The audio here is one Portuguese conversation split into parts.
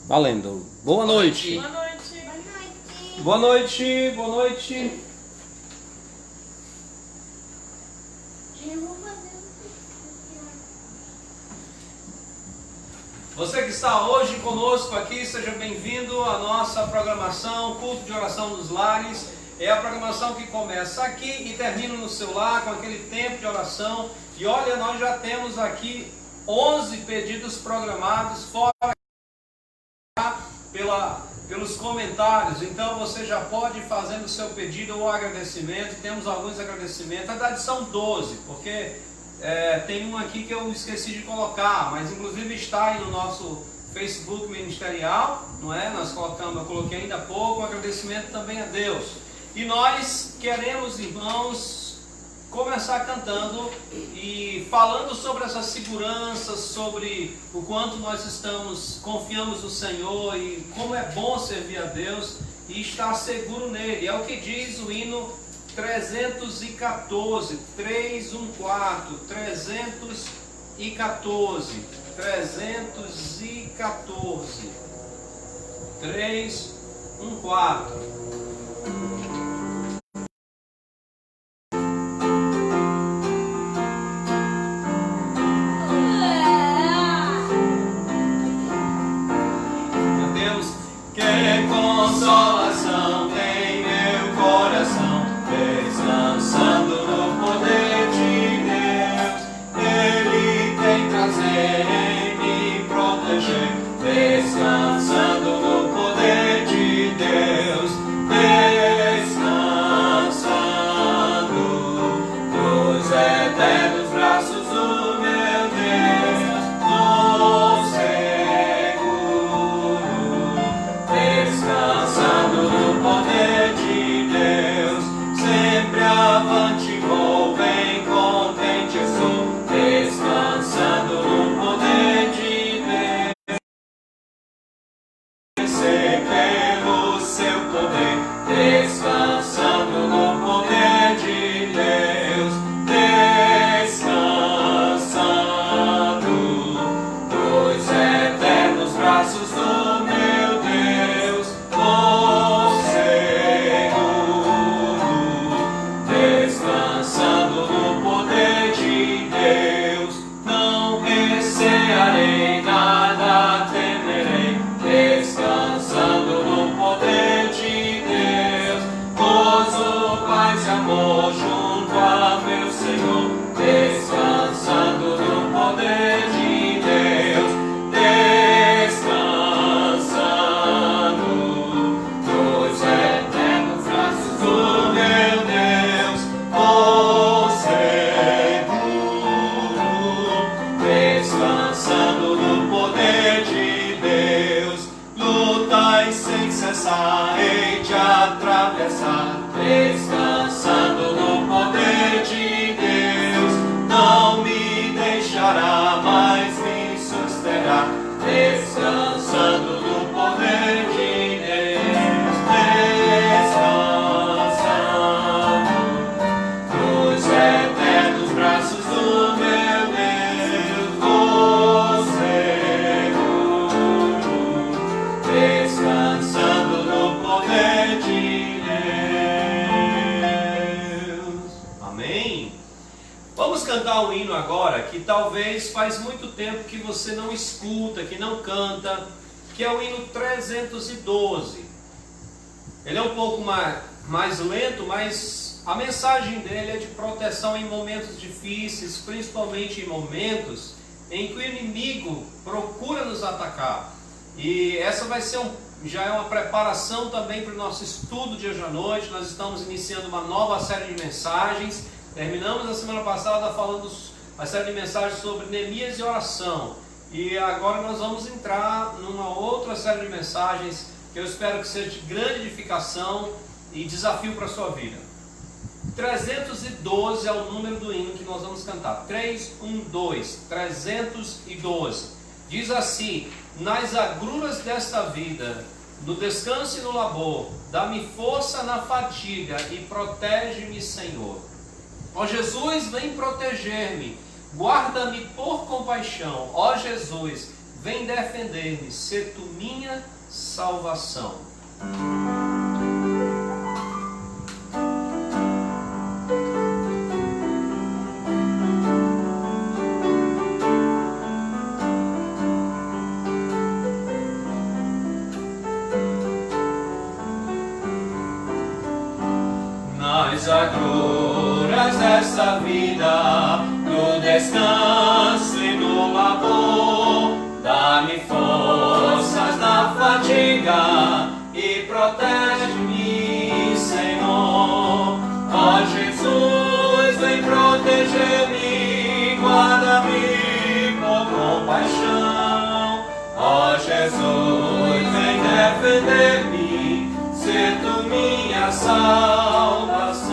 Valendo. Boa noite. Boa noite. Boa noite. Boa noite. Você que está hoje conosco aqui, seja bem-vindo à nossa programação Culto de Oração dos Lares. É a programação que começa aqui e termina no seu lar com aquele tempo de oração. E olha, nós já temos aqui 11 pedidos programados, fora pelos comentários. Então você já pode ir fazendo o seu pedido ou agradecimento. Temos alguns agradecimentos, na verdade são 12, porque tem um aqui que eu esqueci de colocar, mas inclusive está aí no nosso Facebook ministerial, não é? Eu coloquei ainda há pouco, um agradecimento também a Deus. E nós queremos, irmãos, começar cantando e falando sobre essa segurança, sobre o quanto nós confiamos no Senhor e como é bom servir a Deus e estar seguro nele. É o que diz o hino 314, 314, 314, 314. Consolação tem meu coração, descansando no poder de Deus. Ele tem prazer em me proteger, descansando no poder de Deus. Descansando nos eternos braços do meu Deus. Descansando no poder de Deus, sempre avante vou, bem contente estou, descansando no poder de Deus. Vencer pelo seu poder, descansando no poder de Deus, descansando nos eternos braços do meu Deus. Descansando no poder de Deus, não recearei, nada temerei. Descansando no poder de Deus, gozo, paz e amor junto a meu Senhor. Descansando no poder de Deus, descansando nos eternos braços do meu Deus. Descansando no poder de Deus, lutai sem cessar, hei de atravessar. Descansando no poder de Deus, não me deixará, mas me susterá. Descansando no poder de Deus, descansando nos eternos braços do meu Deus, vou seguro, descansando no poder de Deus. Amém? Vamos cantar um hino agora que talvez faz muito tempo que você não escuta, que não canta, que é o hino 312. Ele é um pouco mais lento, mas a mensagem dele é de proteção em momentos difíceis, principalmente em momentos em que o inimigo procura nos atacar. E essa vai ser já é uma preparação também para o nosso estudo de hoje à noite. Nós estamos iniciando uma nova série de mensagens. Terminamos a semana passada falando a série de mensagens sobre Neemias e oração. E agora nós vamos entrar numa outra série de mensagens que eu espero que seja de grande edificação e desafio para a sua vida. 312 é o número do hino que nós vamos cantar. 312, 312. Diz assim: nas agruras desta vida, no descanso e no labor, dá-me força na fadiga e protege-me, Senhor. Ó Jesus, vem proteger-me, guarda-me por compaixão. Ó Jesus, vem defender-me, ser tu minha salvação. Nas agruras dessa vida, no descanso e no labor, dá-me forças na fadiga e protege-me, Senhor. Ó Jesus, vem proteger-me, guarda-me por compaixão. Ó Jesus, vem defender-me, ser tu minha salvação.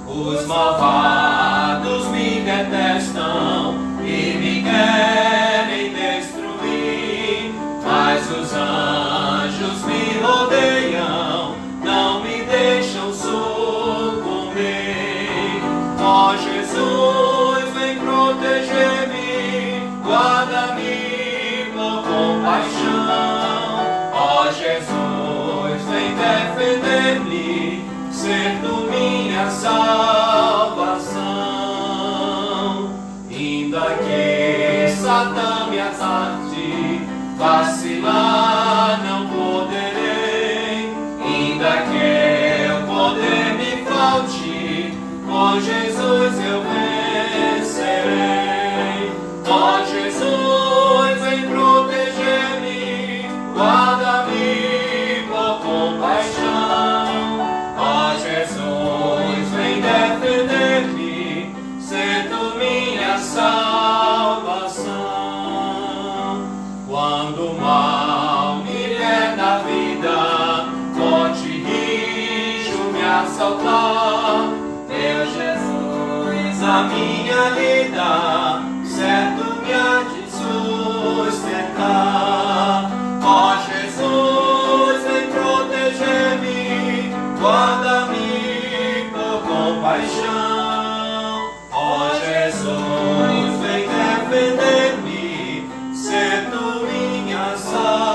Os malvados me detestam e me querem destruir, mas os anjos me rodeiam, não me deixam sucumbir. Ó Jesus, vem proteger-me, guarda-me por compaixão. Ó Jesus, vem defender-me, ser tu minha salvação. Ainda que Satã me ataque, vacilar não poderei. Ainda que o poder me falte, com Jesus eu vencerei. Ó Jesus, vem proteger-me, guarda-me por compaixão. Ó Jesus, vem defender-me, ser tu minha salvação. Quando o mal me der na vida, forte rijo me assaltar, meu Jesus, a minha vida, certo me há de sustentar. Ó Jesus, vem proteger-me, guarda-me por compaixão. Ó Jesus, vem defender-me, ser tu minha salvação.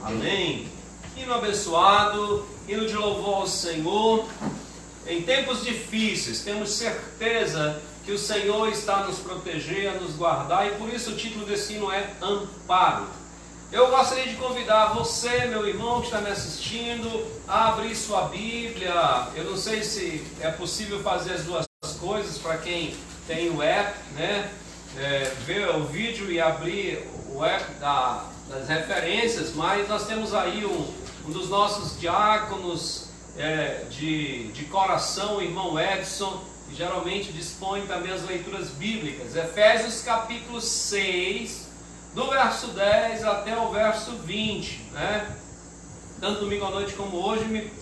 Amém. Hino abençoado, hino de louvor ao Senhor. Em tempos difíceis, temos certeza que o Senhor está a nos proteger, a nos guardar, e por isso o título desse hino é Amparo. Eu gostaria de convidar você, meu irmão que está me assistindo, a abrir sua Bíblia. Eu não sei se é possível fazer as duas coisas para quem tem o app, né? Ver o vídeo e abrir o app das referências, mas nós temos aí um dos nossos diáconos de coração, o irmão Edson, que geralmente dispõe também as leituras bíblicas. Efésios capítulo 6, do verso 10 até o verso 20, né? Tanto domingo à noite como hoje me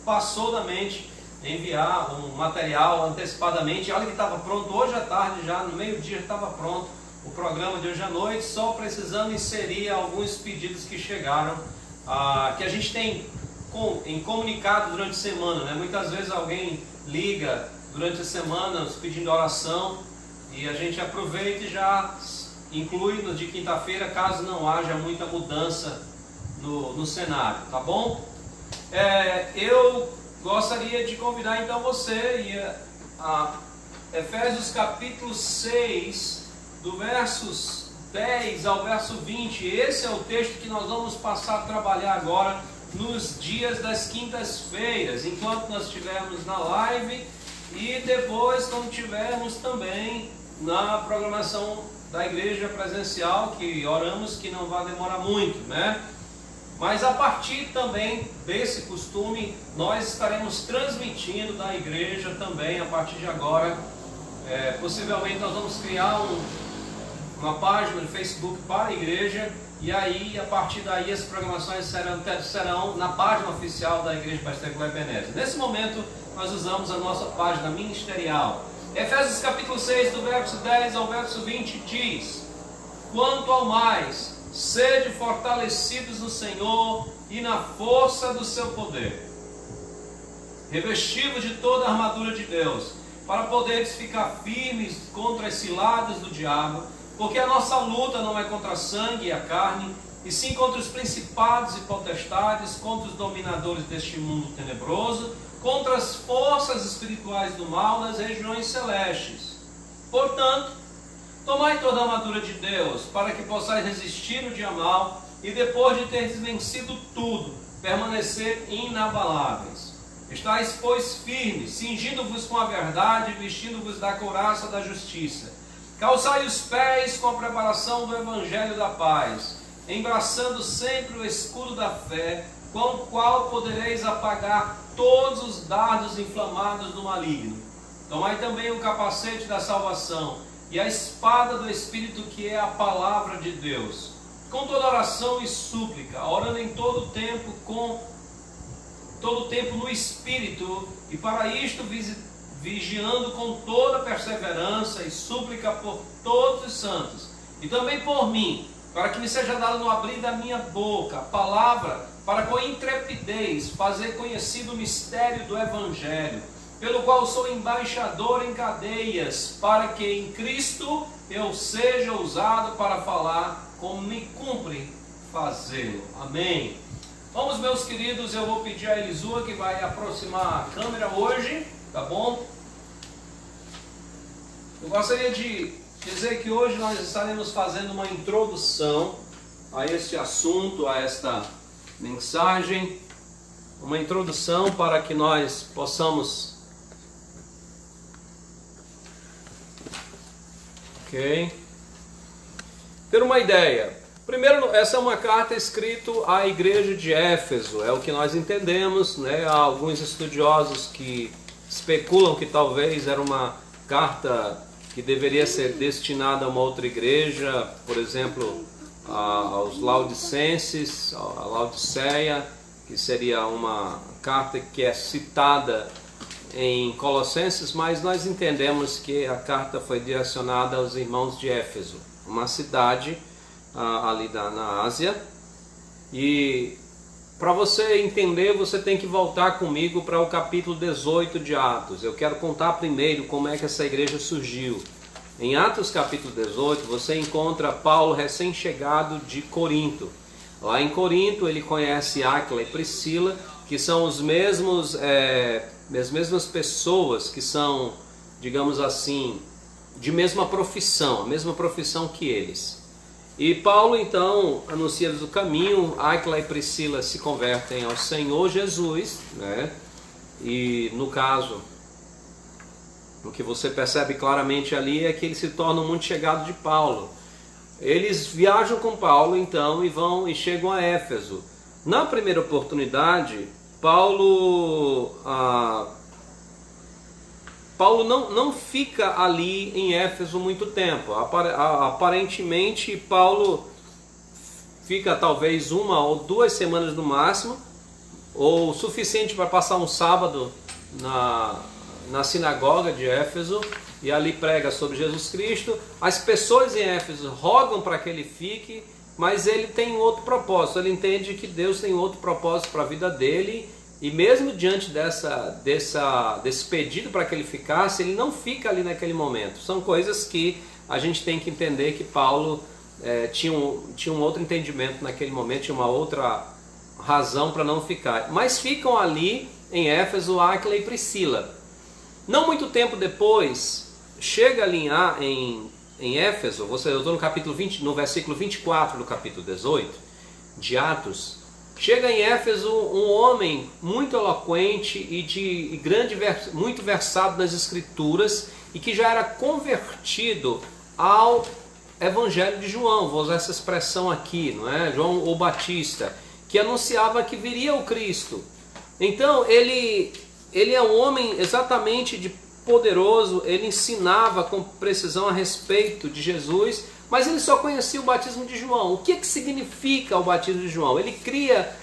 passou da mente enviar um material antecipadamente. Olha que estava pronto hoje à tarde, já no meio-dia estava pronto o programa de hoje à noite, só precisando inserir alguns pedidos que chegaram, que a gente tem comunicado durante a semana, né? Muitas vezes alguém liga durante a semana pedindo oração e a gente aproveita e já inclui no de quinta-feira, caso não haja muita mudança no cenário, tá bom? Eu gostaria de convidar então você a Efésios capítulo 6, do versos 10 ao verso 20. Esse é o texto que nós vamos passar a trabalhar agora nos dias das quintas-feiras, enquanto nós estivermos na live e depois quando tivermos também na programação da igreja presencial, que oramos que não vai demorar muito, né? Mas a partir também desse costume, nós estaremos transmitindo da igreja também a partir de agora. Possivelmente nós vamos criar uma página de Facebook para a igreja, e aí a partir daí as programações serão na página oficial da Igreja Presbiteriana Ebenezer. Nesse momento nós usamos a nossa página ministerial. Efésios capítulo 6, do verso 10 ao verso 20 diz: quanto ao mais, sede fortalecidos no Senhor e na força do seu poder, revestidos de toda a armadura de Deus, para poderes ficar firmes contra as ciladas do diabo, porque a nossa luta não é contra a sangue e a carne, e sim contra os principados e potestades, contra os dominadores deste mundo tenebroso, contra as forças espirituais do mal nas regiões celestes. Portanto, tomai toda a armadura de Deus, para que possais resistir no dia mau, e depois de teres vencido tudo, permanecer inabaláveis. Estais, pois, firmes, cingindo-vos com a verdade, vestindo-vos da couraça da justiça. Calçai os pés com a preparação do evangelho da paz, embraçando sempre o escudo da fé, com o qual podereis apagar todos os dardos inflamados do maligno. Tomai também o capacete da salvação e a espada do Espírito, que é a palavra de Deus, com toda oração e súplica, orando em todo tempo no Espírito, e para isto vigiando com toda perseverança e súplica por todos os santos, e também por mim, para que me seja dado no abrir da minha boca a palavra, para com intrepidez fazer conhecido o mistério do Evangelho, pelo qual sou embaixador em cadeias, para que em Cristo eu seja usado para falar como me cumpre fazê-lo. Amém. Vamos, meus queridos, eu vou pedir a Elisua que vai aproximar a câmera hoje, tá bom? Eu gostaria de dizer que hoje nós estaremos fazendo uma introdução a este assunto, a esta mensagem, uma introdução para que nós possamos, ter uma ideia. Primeiro, essa é uma carta escrita à igreja de Éfeso, é o que nós entendemos, né? Há alguns estudiosos que especulam que talvez era uma carta que deveria ser destinada a uma outra igreja, por exemplo, aos Laodicenses, a Laodiceia, que seria uma carta que é citada em Colossenses, mas nós entendemos que a carta foi direcionada aos irmãos de Éfeso, uma cidade ali na Ásia. E para você entender, você tem que voltar comigo para o capítulo 18 de Atos. Eu quero contar primeiro como é que essa igreja surgiu. Em Atos capítulo 18, você encontra Paulo recém-chegado de Corinto. Lá em Corinto ele conhece Áquila e Priscila, que são as mesmas pessoas que são, digamos assim, de mesma profissão, a mesma profissão que eles. E Paulo então anuncia-lhes o caminho. Áquila e Priscila se convertem ao Senhor Jesus, né? E no caso, o que você percebe claramente ali é que eles se tornam muito chegados de Paulo. Eles viajam com Paulo então e chegam a Éfeso. Na primeira oportunidade, Paulo não fica ali em Éfeso muito tempo. Aparentemente Paulo fica talvez 1 ou 2 semanas no máximo, ou o suficiente para passar um sábado na sinagoga de Éfeso, e ali prega sobre Jesus Cristo. As pessoas em Éfeso rogam para que ele fique, mas ele tem outro propósito. Ele entende que Deus tem outro propósito para a vida dele, e mesmo diante desse pedido para que ele ficasse, ele não fica ali naquele momento. São coisas que a gente tem que entender que Paulo tinha um outro entendimento naquele momento, tinha uma outra razão para não ficar. Mas ficam ali em Éfeso Áquila e Priscila. Não muito tempo depois, chega ali em Éfeso, eu estou no versículo 24 do capítulo 18 de Atos. Chega em Éfeso um homem muito eloquente e muito versado nas Escrituras, e que já era convertido ao Evangelho de João, vou usar essa expressão aqui, não é? João o Batista, que anunciava que viria o Cristo. Então ele é um homem exatamente poderoso, ele ensinava com precisão a respeito de Jesus, mas ele só conhecia o batismo de João. O que significa o batismo de João? Ele cria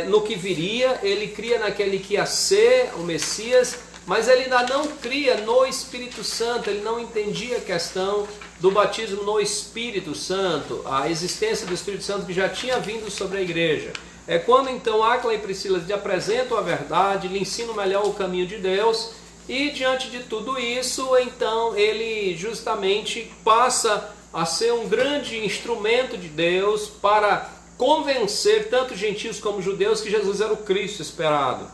no que viria, ele cria naquele que ia ser o Messias, mas ele ainda não cria no Espírito Santo. Ele não entendia a questão do batismo no Espírito Santo, a existência do Espírito Santo que já tinha vindo sobre a igreja. É quando então Áquila e Priscila lhe apresentam a verdade, lhe ensinam melhor o caminho de Deus, E diante de tudo isso, então ele justamente passa a ser um grande instrumento de Deus para convencer tanto gentios como judeus que Jesus era o Cristo esperado.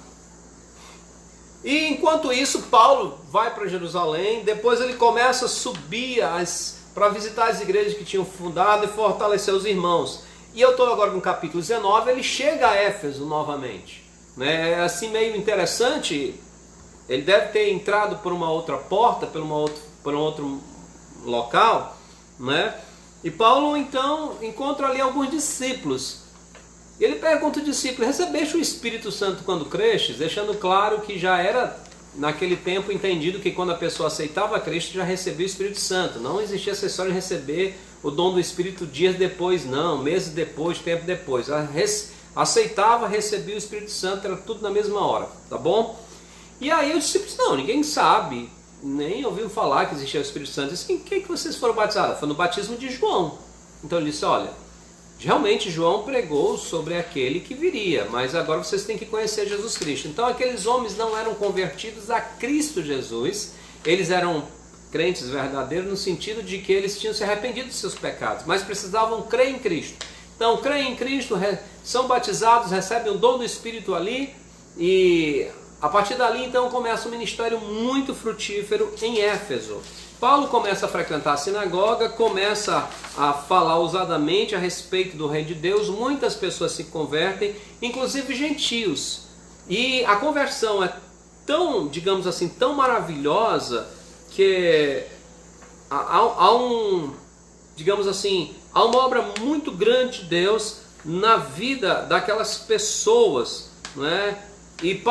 E enquanto isso, Paulo vai para Jerusalém, depois ele começa a subir para visitar as igrejas que tinham fundado e fortalecer os irmãos. E eu estou agora no capítulo 19, ele chega a Éfeso novamente. É assim meio interessante, ele deve ter entrado por uma outra porta, por um outro local, né? E Paulo então encontra ali alguns discípulos. E ele pergunta ao discípulo: recebeste o Espírito Santo quando crestes? Deixando claro que já era naquele tempo entendido que quando a pessoa aceitava Cristo já recebia o Espírito Santo. Não existia essa história de receber o dom do Espírito dias depois, não, meses depois, tempo depois. Aceitava, recebia o Espírito Santo, era tudo na mesma hora, tá bom? E aí os discípulos: não, ninguém sabe, nem ouviu falar que existia o Espírito Santo. Disse: em que vocês foram batizados? Foi no batismo de João. Então ele disse: olha, realmente João pregou sobre aquele que viria, mas agora vocês têm que conhecer Jesus Cristo. Então aqueles homens não eram convertidos a Cristo Jesus, eles eram crentes verdadeiros no sentido de que eles tinham se arrependido de seus pecados, mas precisavam crer em Cristo. Então creem em Cristo, são batizados, recebem o dom do Espírito ali, e a partir dali então começa um ministério muito frutífero em Éfeso. Paulo começa a frequentar a sinagoga, começa a falar ousadamente a respeito do Reino de Deus, muitas pessoas se convertem, inclusive gentios. E a conversão é tão, digamos assim, tão maravilhosa que digamos assim, há uma obra muito grande de Deus na vida daquelas pessoas, não é? E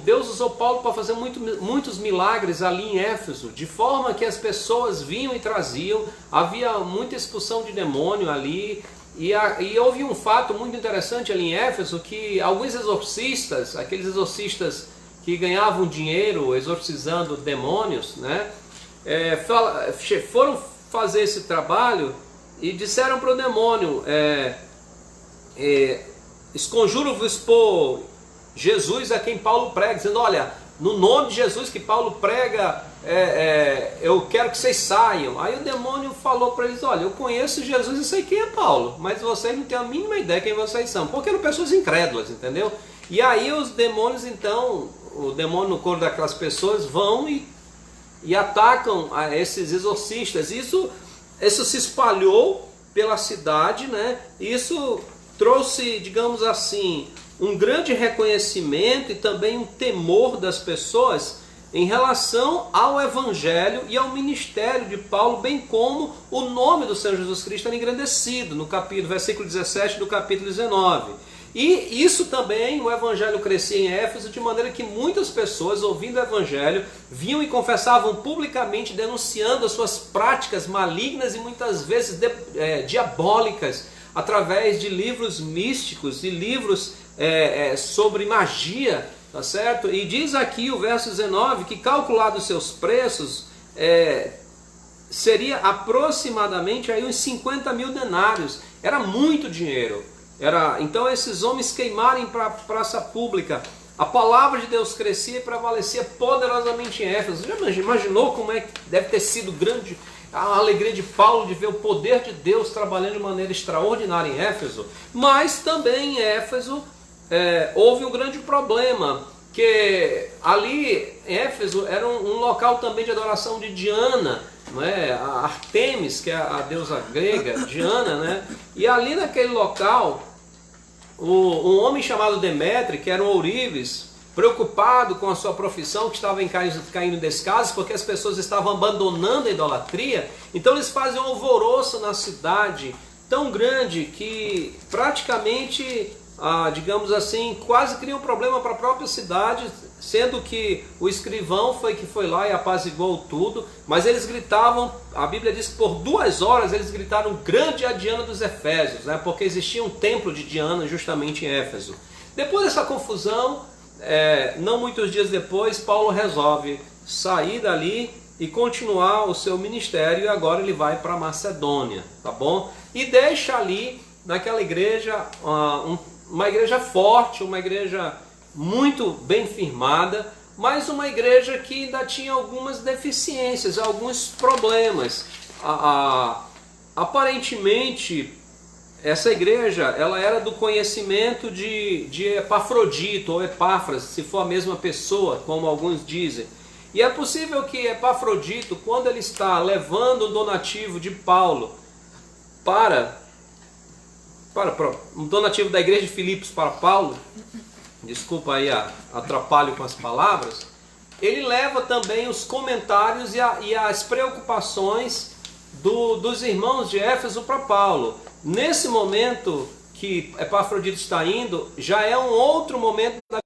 Deus usou Paulo para fazer muitos milagres ali em Éfeso, de forma que as pessoas vinham e traziam, havia muita expulsão de demônio ali, e houve um fato muito interessante ali em Éfeso, que alguns exorcistas, aqueles exorcistas que ganhavam dinheiro exorcizando demônios, né, foram fazer esse trabalho e disseram para o demônio: esconjuro-vos por Jesus a quem Paulo prega, dizendo: olha, no nome de Jesus que Paulo prega, eu quero que vocês saiam. Aí o demônio falou para eles: olha, eu conheço Jesus e sei quem é Paulo, mas vocês não têm a mínima ideia quem vocês são, porque eram pessoas incrédulas, entendeu? E aí os demônios então, o demônio no corpo daquelas pessoas vão e atacam a esses exorcistas. Isso se espalhou pela cidade, né? Isso trouxe, digamos assim, um grande reconhecimento e também um temor das pessoas em relação ao Evangelho e ao ministério de Paulo, bem como o nome do Senhor Jesus Cristo era engrandecido, no versículo 17 do capítulo 19. E isso também, o Evangelho crescia em Éfeso, de maneira que muitas pessoas, ouvindo o Evangelho, vinham e confessavam publicamente, denunciando as suas práticas malignas e muitas vezes diabólicas, através de livros místicos e livros sobre magia, tá certo? E diz aqui o verso 19 que, calculado os seus preços, seria aproximadamente aí uns 50 mil denários. Era muito dinheiro. Então esses homens queimarem para a praça pública. A palavra de Deus crescia e prevalecia poderosamente em Éfeso. Já imaginou como é que deve ter sido grande a alegria de Paulo de ver o poder de Deus trabalhando de maneira extraordinária em Éfeso? Mas também em Éfeso houve um grande problema, que ali Éfeso era um local também de adoração de Diana, não é? A Artemis, que é a deusa grega, Diana, né? E ali naquele local, um homem chamado Demétrio, que era um ourives, preocupado com a sua profissão, que estava caindo em descaso, porque as pessoas estavam abandonando a idolatria, então eles fazem um alvoroço na cidade tão grande que praticamente, digamos assim, quase cria um problema para a própria cidade, sendo que o escrivão foi lá e apaziguou tudo, mas eles gritavam, a Bíblia diz que por 2 horas eles gritaram: grande é a Diana dos Efésios, né? Porque existia um templo de Diana justamente em Éfeso. Depois dessa confusão, não muitos dias depois, Paulo resolve sair dali e continuar o seu ministério, e agora ele vai para Macedônia, tá bom? E deixa ali, naquela igreja, uma igreja forte, uma igreja muito bem firmada, mas uma igreja que ainda tinha algumas deficiências, alguns problemas. Aparentemente, essa igreja ela era do conhecimento de Epafrodito ou Epáfras, se for a mesma pessoa, como alguns dizem. E é possível que Epafrodito, quando ele está levando o donativo de Paulo para um donativo da igreja de Filipos para Paulo, desculpa aí, atrapalho com as palavras, ele leva também os comentários e as preocupações dos irmãos de Éfeso para Paulo. Nesse momento que Epafrodito está indo, já é um outro momento da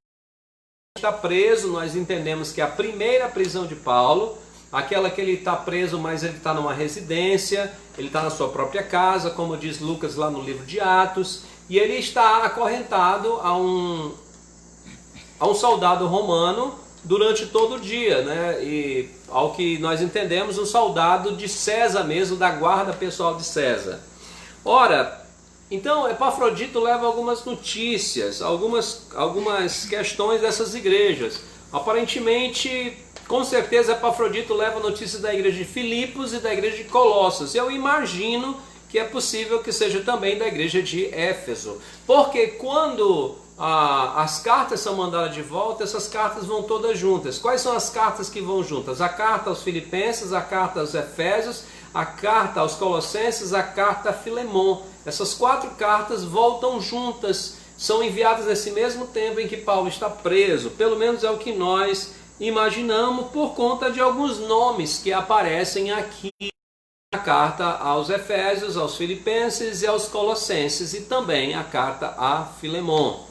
está preso. Nós entendemos que é a primeira prisão de Paulo, aquela que ele está preso, mas ele está numa residência, ele está na sua própria casa, como diz Lucas lá no livro de Atos, e ele está acorrentado a um soldado romano durante todo o dia, né? E ao que nós entendemos, um soldado de César mesmo, da guarda pessoal de César. Ora, então Epafrodito leva algumas notícias, algumas questões dessas igrejas. Aparentemente, com certeza Epafrodito leva notícias da igreja de Filipos e da igreja de Colossos. Eu imagino que é possível que seja também da igreja de Éfeso. Porque quando as cartas são mandadas de volta, essas cartas vão todas juntas. Quais são as cartas que vão juntas? A carta aos Filipenses, a carta aos Efésios, a carta aos Colossenses, a carta a Filemon. Essas 4 cartas voltam juntas, são enviadas nesse mesmo tempo em que Paulo está preso. Pelo menos é o que nós imaginamos por conta de alguns nomes que aparecem aqui na carta aos Efésios, aos Filipenses e aos Colossenses, e também a carta a Filemon.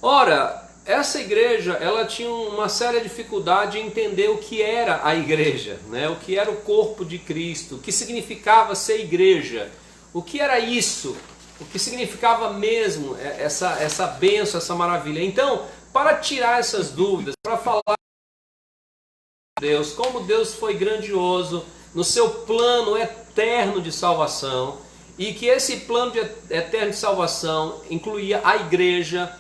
Ora, essa igreja ela tinha uma séria dificuldade em entender o que era a igreja, né? O que era o corpo de Cristo, o que significava ser igreja, o que era isso, o que significava mesmo essa bênção, essa maravilha. Então, para tirar essas dúvidas, para falar de Deus, como Deus foi grandioso no seu plano eterno de salvação, e que esse plano eterno de salvação incluía a igreja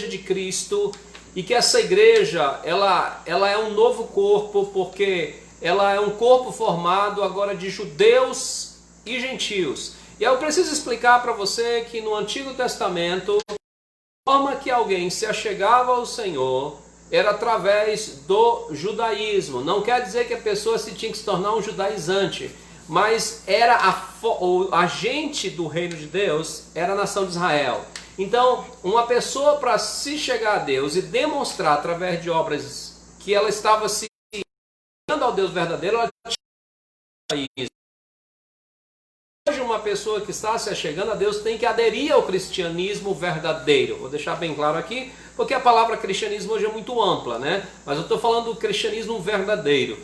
de Cristo, e que essa igreja ela é um novo corpo, porque ela é um corpo formado agora de judeus e gentios. E eu preciso explicar para você que no Antigo Testamento, a forma que alguém se achegava ao Senhor era através do judaísmo. Não quer dizer que a pessoa se tinha que se tornar um judaizante, mas era o agente do reino de Deus era a nação de Israel. Então, uma pessoa para se chegar a Deus e demonstrar através de obras que ela estava se chegando ao Deus verdadeiro, ela tinha isso. Hoje, uma pessoa que está se chegando a Deus tem que aderir ao cristianismo verdadeiro. Vou deixar bem claro aqui, porque a palavra cristianismo hoje é muito ampla, né? Mas eu estou falando do cristianismo verdadeiro,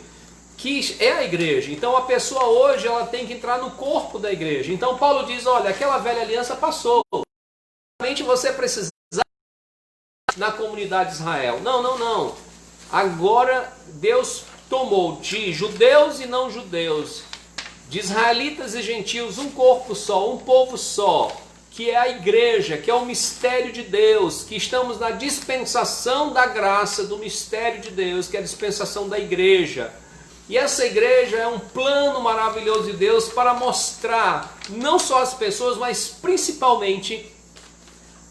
que é a igreja. Então, a pessoa hoje ela tem que entrar no corpo da igreja. Então, Paulo diz, olha, aquela velha aliança passou. Você precisa na comunidade de Israel. Não. Agora Deus tomou de judeus e não judeus, de israelitas e gentios, um corpo só, um povo só, que é a igreja, que é o mistério de Deus, que estamos na dispensação da graça do mistério de Deus, que é a dispensação da igreja. E essa igreja é um plano maravilhoso de Deus para mostrar não só às pessoas, mas principalmente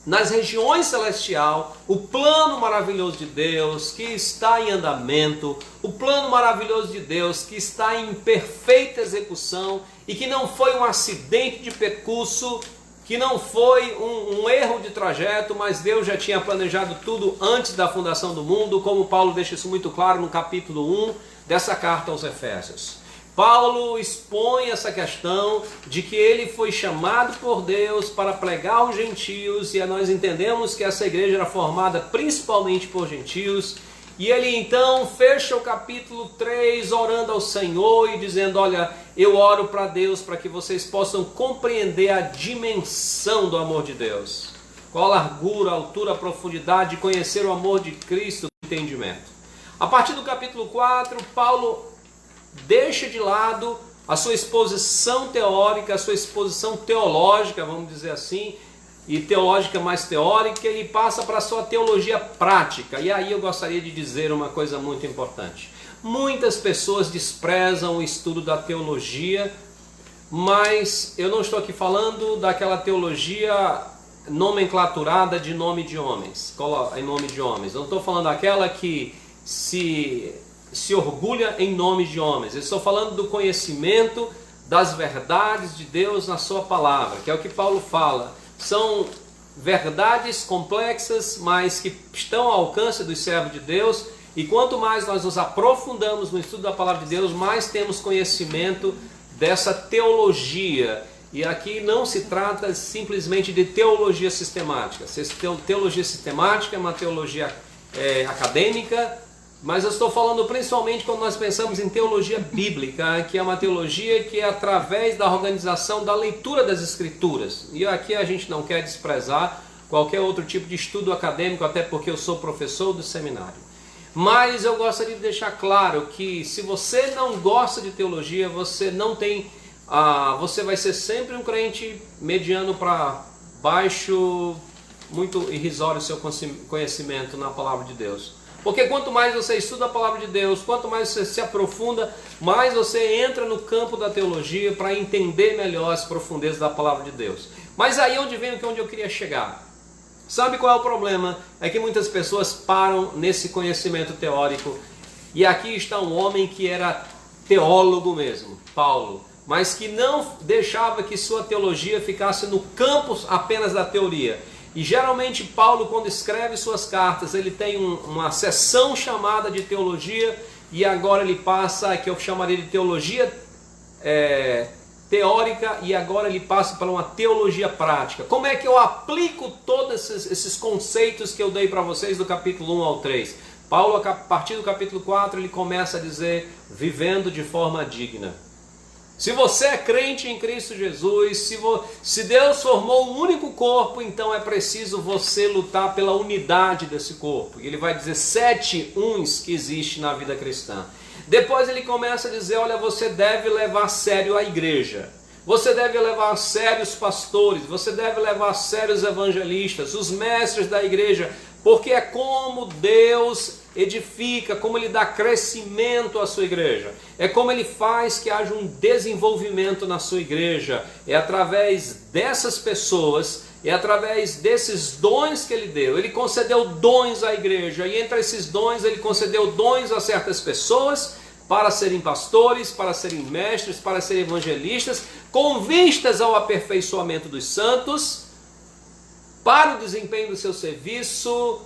nas regiões celestiais, o plano maravilhoso de Deus que está em andamento, o plano maravilhoso de Deus que está em perfeita execução e que não foi um acidente de percurso, que não foi um erro de trajeto, mas Deus já tinha planejado tudo antes da fundação do mundo, como Paulo deixa isso muito claro no capítulo 1 dessa carta aos Efésios. Paulo expõe essa questão de que ele foi chamado por Deus para pregar aos gentios, e nós entendemos que essa igreja era formada principalmente por gentios, e ele então fecha o capítulo 3 orando ao Senhor e dizendo, olha, eu oro para Deus para que vocês possam compreender a dimensão do amor de Deus, qual a largura, a altura, a profundidade, conhecer o amor de Cristo, o entendimento. A partir do capítulo 4, Paulo deixa de lado a sua exposição teórica, a sua exposição teológica, vamos dizer assim, e teológica mais teórica, ele passa para a sua teologia prática. E aí eu gostaria de dizer uma coisa muito importante. Muitas pessoas desprezam o estudo da teologia, mas eu não estou aqui falando daquela teologia nomenclaturada de nome de homens, em nome de homens. Não estou falando daquela que se orgulha em nome de homens. Eu estou falando do conhecimento das verdades de Deus na sua palavra, que é o que Paulo fala. São verdades complexas, mas que estão ao alcance dos servos de Deus, e quanto mais nós nos aprofundamos no estudo da palavra de Deus, mais temos conhecimento dessa teologia. E aqui não se trata simplesmente de teologia sistemática. Teologia sistemática é uma teologia acadêmica, mas eu estou falando principalmente quando nós pensamos em teologia bíblica, que é uma teologia que é através da organização da leitura das Escrituras. E aqui a gente não quer desprezar qualquer outro tipo de estudo acadêmico, até porque eu sou professor do seminário. Mas eu gostaria de deixar claro que se você não gosta de teologia, você não tem... você vai ser sempre um crente mediano para baixo, muito irrisório o seu conhecimento na palavra de Deus. Porque quanto mais você estuda a palavra de Deus, quanto mais você se aprofunda, mais você entra no campo da teologia para entender melhor as profundezas da palavra de Deus. Mas aí onde eu queria chegar. Sabe qual é o problema? É que muitas pessoas param nesse conhecimento teórico. E aqui está um homem que era teólogo mesmo, Paulo, mas que não deixava que sua teologia ficasse no campo apenas da teoria. E geralmente Paulo, quando escreve suas cartas, ele tem uma seção chamada de teologia, e agora ele passa, que eu chamaria de teologia teórica, e agora ele passa para uma teologia prática. Como é que eu aplico todos esses conceitos que eu dei para vocês do capítulo 1 ao 3? Paulo, a partir do capítulo 4, ele começa a dizer, vivendo de forma digna. Se você é crente em Cristo Jesus, se Deus formou um único corpo, então é preciso você lutar pela unidade desse corpo. E ele vai dizer 7 uns que existe na vida cristã. Depois ele começa a dizer, olha, você deve levar a sério a igreja. Você deve levar a sério os pastores, você deve levar a sério os evangelistas, os mestres da igreja, porque é como Deus edifica, como Ele dá crescimento à sua igreja. É como Ele faz que haja um desenvolvimento na sua igreja. É através dessas pessoas, é através desses dons que Ele deu. Ele concedeu dons à igreja, e entre esses dons Ele concedeu dons a certas pessoas para serem pastores, para serem mestres, para serem evangelistas, com vistas ao aperfeiçoamento dos santos, para o desempenho do seu serviço,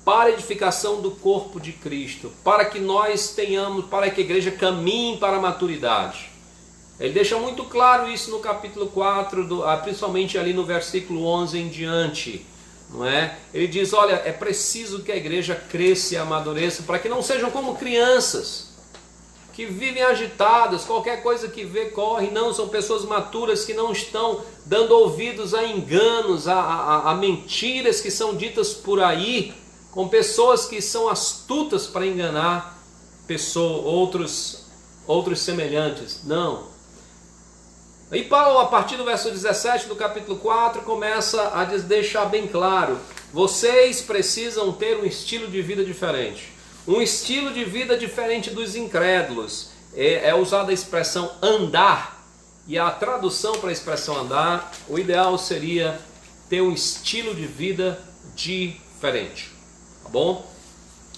para a edificação do corpo de Cristo, para que nós tenhamos, para que a igreja caminhe para a maturidade. Ele deixa muito claro isso no capítulo 4, principalmente ali no versículo 11 em diante, não é? Ele diz, olha, é preciso que a igreja cresça e amadureça, para que não sejam como crianças, que vivem agitadas, qualquer coisa que vê corre. Não, são pessoas maturas que não estão dando ouvidos a enganos, a mentiras que são ditas por aí, com pessoas que são astutas para enganar outros semelhantes. Não. E Paulo, a partir do verso 17 do capítulo 4, começa a deixar bem claro, vocês precisam ter um estilo de vida diferente. Um estilo de vida diferente dos incrédulos. É usada a expressão andar, e a tradução para a expressão andar, o ideal seria ter um estilo de vida diferente. Tá bom?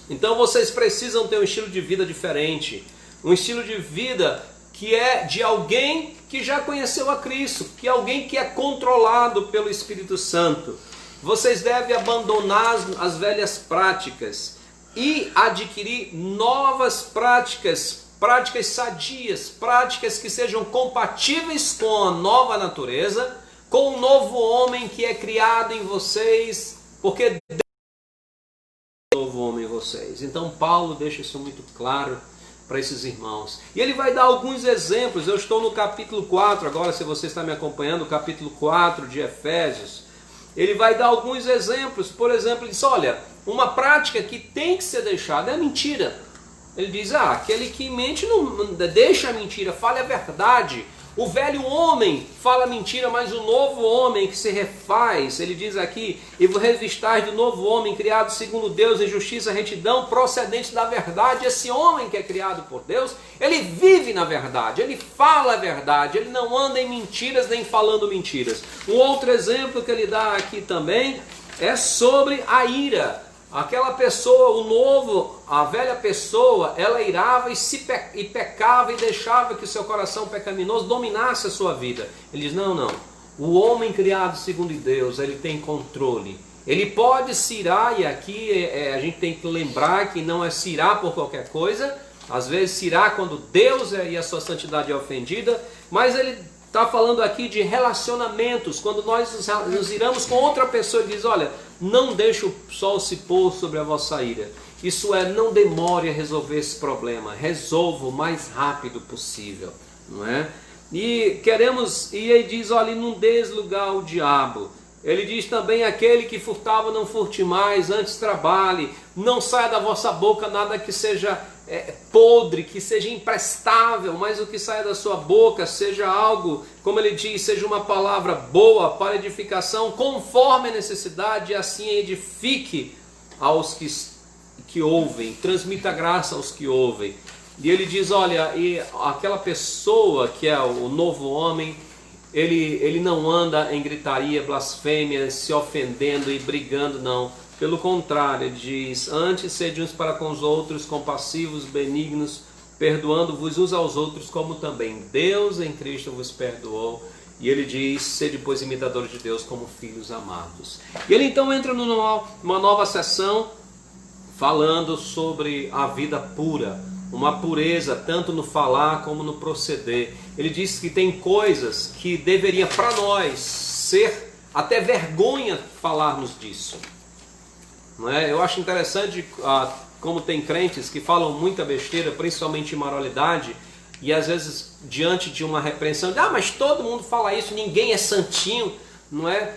Então vocês precisam ter um estilo de vida diferente. Um estilo de vida que é de alguém que já conheceu a Cristo, que é alguém que é controlado pelo Espírito Santo. Vocês devem abandonar as velhas práticas e adquirir novas práticas, práticas sadias, práticas que sejam compatíveis com a nova natureza, com o novo homem que é criado em vocês, porque Deus é o novo homem em vocês. Então Paulo deixa isso muito claro para esses irmãos. E ele vai dar alguns exemplos. Eu estou no capítulo 4 agora, se você está me acompanhando, o capítulo 4 de Efésios. Ele vai dar alguns exemplos. Por exemplo, ele diz, olha, uma prática que tem que ser deixada é a mentira. Ele diz, aquele que mente não deixa a mentira, fale a verdade. O velho homem fala mentira, mas o novo homem que se refaz, ele diz aqui, e vos revistais do novo homem, criado segundo Deus em justiça e retidão, procedente da verdade. Esse homem que é criado por Deus, ele vive na verdade, ele fala a verdade, ele não anda em mentiras nem falando mentiras. Um outro exemplo que ele dá aqui também é sobre a ira. Aquela pessoa, a velha pessoa, ela irava e pecava e deixava que o seu coração pecaminoso dominasse a sua vida. Ele diz, não, o homem criado segundo Deus, ele tem controle. Ele pode se irar, e aqui a gente tem que lembrar que não é se irar por qualquer coisa. Às vezes se irar quando Deus e a sua santidade é ofendida, mas ele está falando aqui de relacionamentos. Quando nós nos iramos com outra pessoa, ele diz, olha, não deixe o sol se pôr sobre a vossa ira. Isso é, não demore a resolver esse problema, resolva o mais rápido possível, não é? E ele diz, olha, não des lugar ao diabo. Ele diz também, aquele que furtava não furte mais, antes trabalhe, não saia da vossa boca nada que seja podre, que seja imprestável, mas o que saia da sua boca seja algo, como ele diz, seja uma palavra boa para edificação, conforme a necessidade, e assim edifique aos que ouvem, transmita graça aos que ouvem. E ele diz, olha, e aquela pessoa que é o novo homem, ele não anda em gritaria, blasfêmia, se ofendendo e brigando, não. Pelo contrário, ele diz, antes sede uns para com os outros, compassivos, benignos, perdoando-vos uns aos outros, como também Deus em Cristo vos perdoou. E ele diz, sede pois imitadores de Deus como filhos amados. E ele então entra numa nova sessão, falando sobre a vida pura, uma pureza tanto no falar como no proceder. Ele diz que tem coisas que deveria para nós ser até vergonha falarmos disso. Não é? Eu acho interessante como tem crentes que falam muita besteira, principalmente imoralidade, e às vezes diante de uma repreensão, mas todo mundo fala isso, ninguém é santinho, não é?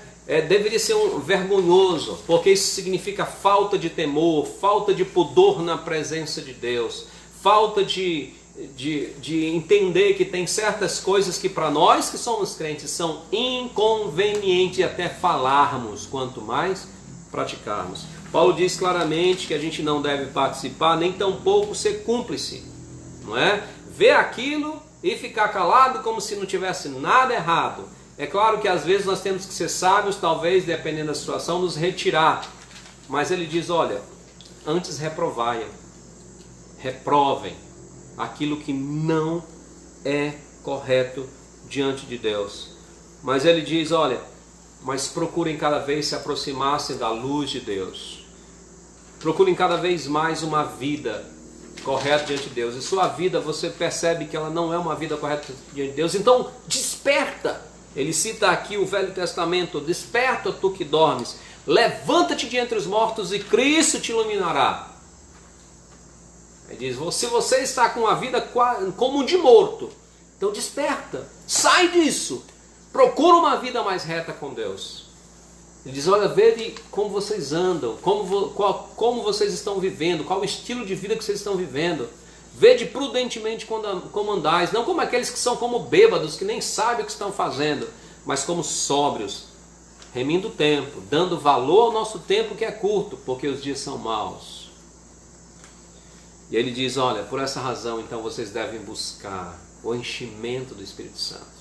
Deveria ser vergonhoso, porque isso significa falta de temor, falta de pudor na presença de Deus, falta de entender que tem certas coisas que para nós que somos crentes são inconvenientes até falarmos, quanto mais praticarmos. Paulo diz claramente que a gente não deve participar, nem tampouco ser cúmplice, não é? Ver aquilo e ficar calado como se não tivesse nada errado. É claro que às vezes nós temos que ser sábios, talvez, dependendo da situação, nos retirar. Mas ele diz, olha, antes reprovai, reprovem aquilo que não é correto diante de Deus. Mas ele diz, olha, mas procurem cada vez se aproximar-se da luz de Deus. Procurem cada vez mais uma vida correta diante de Deus. E sua vida, você percebe que ela não é uma vida correta diante de Deus. Então, desperta. Ele cita aqui o Velho Testamento, desperta tu que dormes. Levanta-te de entre os mortos e Cristo te iluminará. Ele diz, se você está com a vida como de morto, então desperta. Sai disso. Procura uma vida mais reta com Deus. Ele diz, olha, vede como vocês andam, como vocês estão vivendo, qual o estilo de vida que vocês estão vivendo. Vede prudentemente como andais, não como aqueles que são como bêbados, que nem sabem o que estão fazendo, mas como sóbrios, remindo o tempo, dando valor ao nosso tempo que é curto, porque os dias são maus. E ele diz, olha, por essa razão então vocês devem buscar o enchimento do Espírito Santo.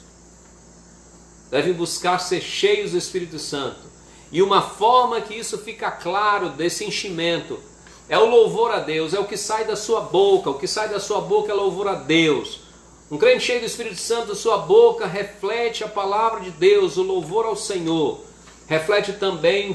Devem buscar ser cheios do Espírito Santo. E uma forma que isso fica claro desse enchimento é o louvor a Deus, é o que sai da sua boca. O que sai da sua boca é louvor a Deus. Um crente cheio do Espírito Santo, da sua boca reflete a palavra de Deus, o louvor ao Senhor. Reflete também,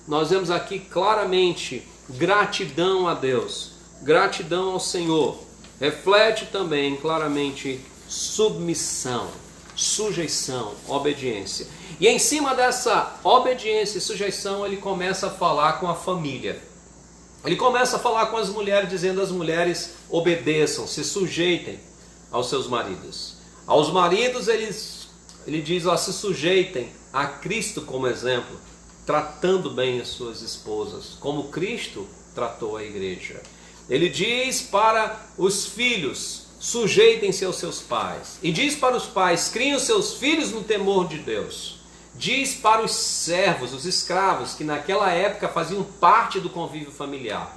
nós vemos aqui claramente, gratidão a Deus, gratidão ao Senhor. Reflete também claramente submissão, sujeição, obediência. E em cima dessa obediência e sujeição, ele começa a falar com a família. Ele começa a falar com as mulheres, dizendo às mulheres, obedeçam, se sujeitem aos seus maridos. Aos maridos, ele diz, se sujeitem a Cristo como exemplo, tratando bem as suas esposas, como Cristo tratou a igreja. Ele diz para os filhos, sujeitem-se aos seus pais. E diz para os pais, criem os seus filhos no temor de Deus. Diz para os servos, os escravos, que naquela época faziam parte do convívio familiar,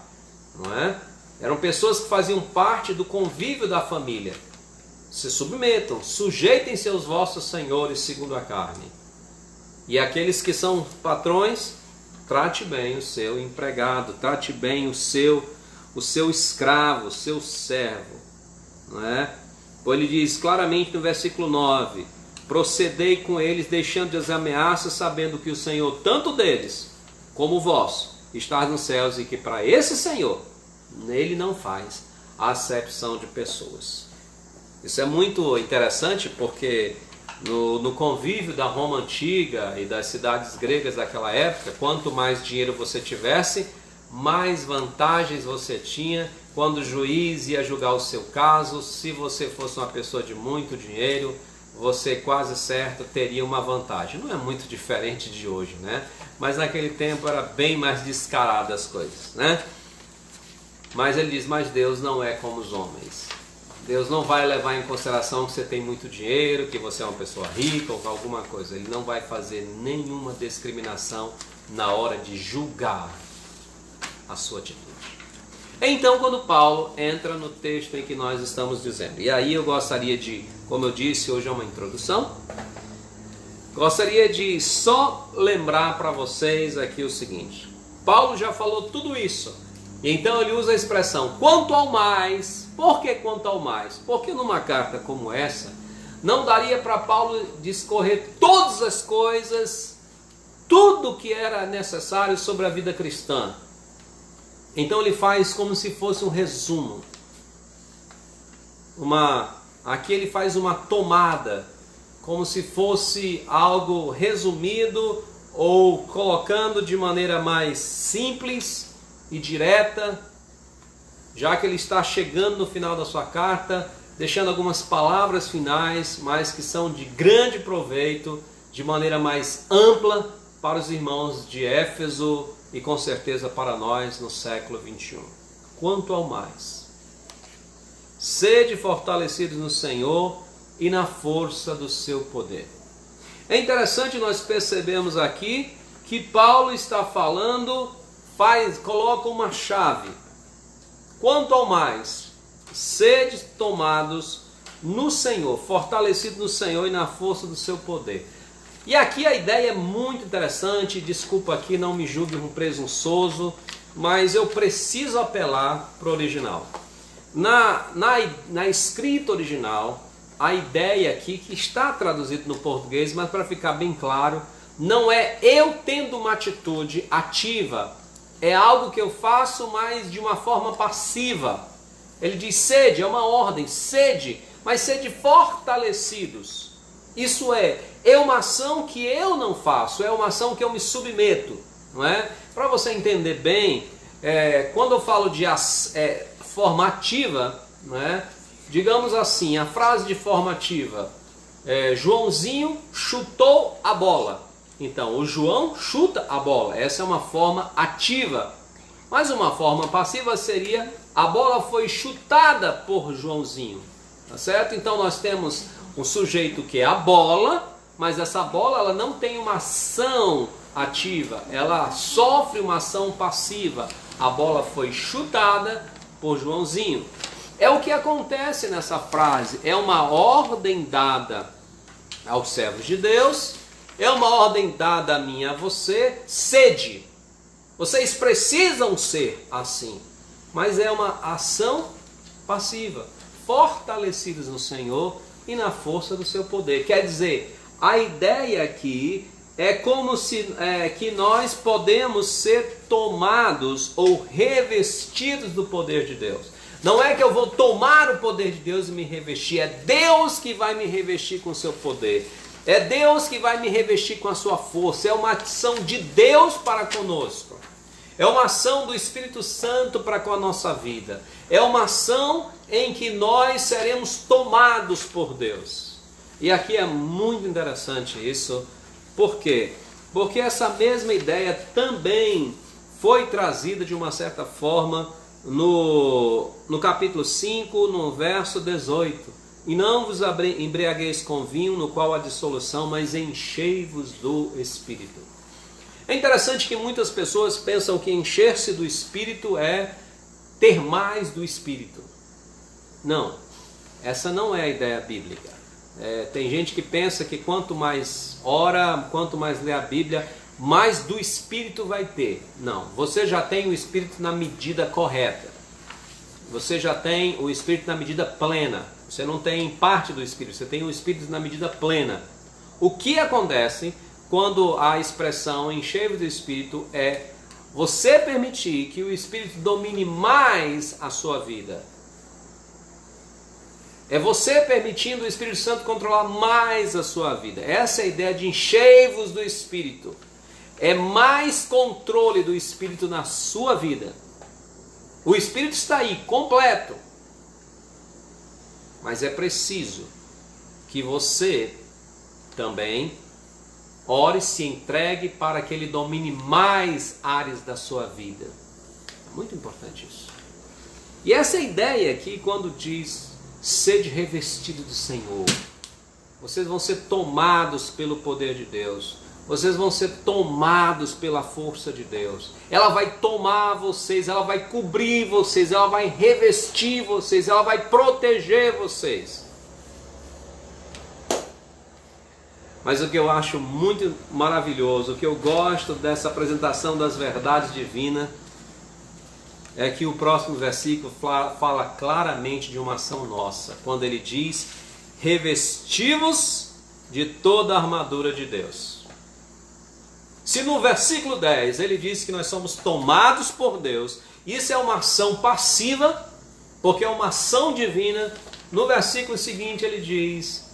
não é? Eram pessoas que faziam parte do convívio da família. Se submetam, sujeitem-se aos vossos senhores segundo a carne. E aqueles que são patrões, trate bem o seu empregado, trate bem o seu escravo, o seu servo, não é? Pois ele diz claramente no versículo 9: procedei com eles, deixando as ameaças, sabendo que o Senhor, tanto deles como o vosso, está nos céus, e que para esse Senhor, nele não faz acepção de pessoas. Isso é muito interessante, porque no convívio da Roma antiga e das cidades gregas daquela época, quanto mais dinheiro você tivesse, mais vantagens você tinha quando o juiz ia julgar o seu caso. Se você fosse uma pessoa de muito dinheiro, você quase certo teria uma vantagem. Não é muito diferente de hoje, né? Mas naquele tempo era bem mais descarado as coisas, né? Mas ele diz, mas Deus não é como os homens. Deus não vai levar em consideração que você tem muito dinheiro, que você é uma pessoa rica ou alguma coisa. Ele não vai fazer nenhuma discriminação na hora de julgar a sua atitude. Então, quando Paulo entra no texto em que nós estamos dizendo, e aí eu gostaria de, como eu disse, hoje é uma introdução, gostaria de só lembrar para vocês aqui o seguinte: Paulo já falou tudo isso, e então ele usa a expressão quanto ao mais. Por que quanto ao mais? Porque numa carta como essa, não daria para Paulo discorrer todas as coisas, tudo que era necessário sobre a vida cristã. Então ele faz como se fosse um resumo. Aqui ele faz uma tomada, como se fosse algo resumido, ou colocando de maneira mais simples e direta, já que ele está chegando no final da sua carta, deixando algumas palavras finais, mas que são de grande proveito, de maneira mais ampla para os irmãos de Éfeso e com certeza para nós no século 21. Quanto ao mais, sede fortalecidos no Senhor e na força do seu poder. É interessante nós percebemos aqui que Paulo está falando, coloca uma chave. Quanto ao mais, sede tomados no Senhor, fortalecidos no Senhor e na força do seu poder. E aqui a ideia é muito interessante, desculpa aqui, não me julgue um presunçoso, mas eu preciso apelar para o original. Na escrita original, a ideia aqui, que está traduzido no português, mas para ficar bem claro, não é eu tendo uma atitude ativa, é algo que eu faço, mas de uma forma passiva. Ele diz sede, é uma ordem, sede, mas sede fortalecidos. Isso é uma ação que eu não faço, é uma ação que eu me submeto, não é? Para você entender bem, quando eu falo de forma ativa, não é? Digamos assim, a frase de forma ativa, Joãozinho chutou a bola. Então, o João chuta a bola, essa é uma forma ativa. Mas uma forma passiva seria, a bola foi chutada por Joãozinho, tá certo? Então nós temos um sujeito que é a bola, mas essa bola ela não tem uma ação ativa, ela sofre uma ação passiva. A bola foi chutada por Joãozinho. É o que acontece nessa frase, é uma ordem dada aos servos de Deus, é uma ordem dada a mim e a você, sede. Vocês precisam ser assim, mas é uma ação passiva, fortalecidos no Senhor e na força do seu poder. Quer dizer, a ideia aqui é como se que nós podemos ser tomados ou revestidos do poder de Deus. Não é que eu vou tomar o poder de Deus e me revestir, é Deus que vai me revestir com o seu poder. É Deus que vai me revestir com a sua força, é uma ação de Deus para conosco. É uma ação do Espírito Santo para com a nossa vida. É uma ação em que nós seremos tomados por Deus. E aqui é muito interessante isso. Por quê? Porque essa mesma ideia também foi trazida de uma certa forma no capítulo 5, no verso 18. E não vos embriagueis com vinho, no qual há dissolução, mas enchei-vos do Espírito. É interessante que muitas pessoas pensam que encher-se do Espírito é ter mais do Espírito. Não, essa não é a ideia bíblica. Tem gente que pensa que quanto mais ora, quanto mais lê a Bíblia, mais do Espírito vai ter. Não, você já tem o Espírito na medida correta. Você já tem o Espírito na medida plena. Você não tem parte do Espírito, você tem o Espírito na medida plena. O que acontece quando a expressão enchei-vos do Espírito é você permitir que o Espírito domine mais a sua vida. É você permitindo o Espírito Santo controlar mais a sua vida. Essa é a ideia de enchei-vos do Espírito. É mais controle do Espírito na sua vida. O Espírito está aí, completo. Mas é preciso que você também ore e se entregue para que Ele domine mais áreas da sua vida. É muito importante isso. E essa é a ideia aqui quando diz sede revestido do Senhor. Vocês vão ser tomados pelo poder de Deus. Vocês vão ser tomados pela força de Deus. Ela vai tomar vocês, ela vai cobrir vocês, ela vai revestir vocês, ela vai proteger vocês. Mas o que eu acho muito maravilhoso, o que eu gosto dessa apresentação das verdades divinas, é que o próximo versículo fala claramente de uma ação nossa, quando ele diz, revestimos de toda a armadura de Deus. Se no versículo 10 ele diz que nós somos tomados por Deus, isso é uma ação passiva, porque é uma ação divina. No versículo seguinte ele diz,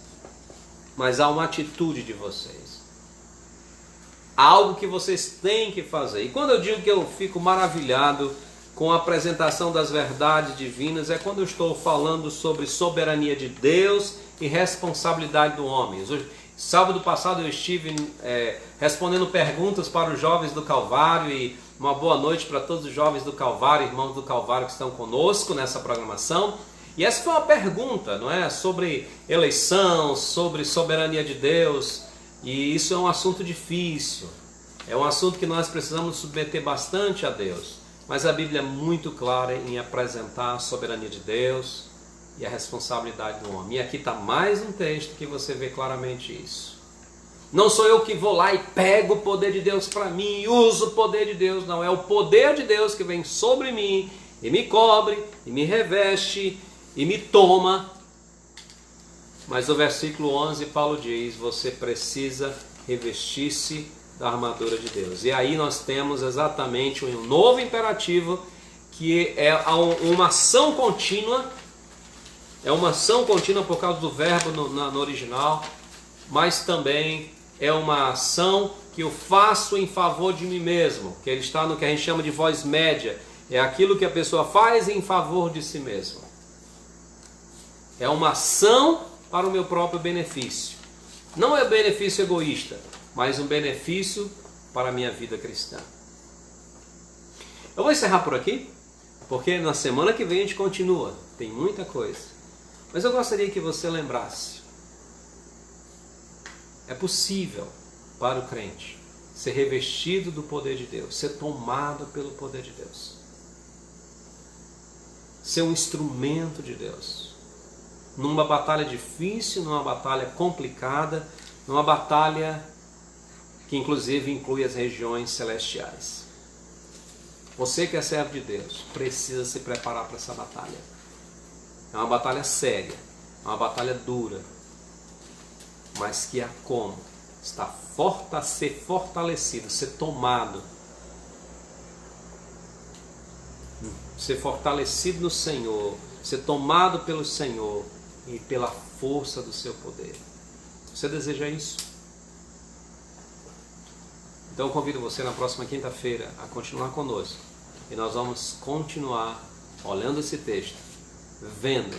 mas há uma atitude de vocês. Há algo que vocês têm que fazer. E quando eu digo que eu fico maravilhado com a apresentação das verdades divinas, é quando eu estou falando sobre soberania de Deus e responsabilidade do homem. Sábado passado eu estive respondendo perguntas para os jovens do Calvário, e uma boa noite para todos os jovens do Calvário, irmãos do Calvário que estão conosco nessa programação. E essa foi uma pergunta, não é? Sobre eleição, sobre soberania de Deus, e isso é um assunto difícil, é um assunto que nós precisamos submeter bastante a Deus, mas a Bíblia é muito clara em apresentar a soberania de Deus e a responsabilidade do homem. E aqui está mais um texto que você vê claramente isso. Não sou eu que vou lá e pego o poder de Deus para mim e uso o poder de Deus, não. É o poder de Deus que vem sobre mim e me cobre, e me reveste, e me toma. Mas no versículo 11 Paulo diz, você precisa revestir-se da armadura de Deus. E aí nós temos exatamente um novo imperativo, que é uma ação contínua. É uma ação contínua por causa do verbo no original, mas também é uma ação que eu faço em favor de mim mesmo, que ele está no que a gente chama de voz média. É aquilo que a pessoa faz em favor de si mesma. É uma ação para o meu próprio benefício. Não é benefício egoísta, mas um benefício para a minha vida cristã. Eu vou encerrar por aqui, porque na semana que vem a gente continua. Tem muita coisa. Mas eu gostaria que você lembrasse. É possível para o crente ser revestido do poder de Deus, ser tomado pelo poder de Deus, ser um instrumento de Deus, numa batalha difícil, numa batalha complicada, numa batalha que inclusive inclui as regiões celestiais. Você que é servo de Deus precisa se preparar para essa batalha. É uma batalha séria, é uma batalha dura, mas que há como ser fortalecido, ser tomado, ser fortalecido no Senhor, ser tomado pelo Senhor e pela força do seu poder. Você deseja isso? Então eu convido você na próxima quinta-feira a continuar conosco, e nós vamos continuar olhando esse texto, vendo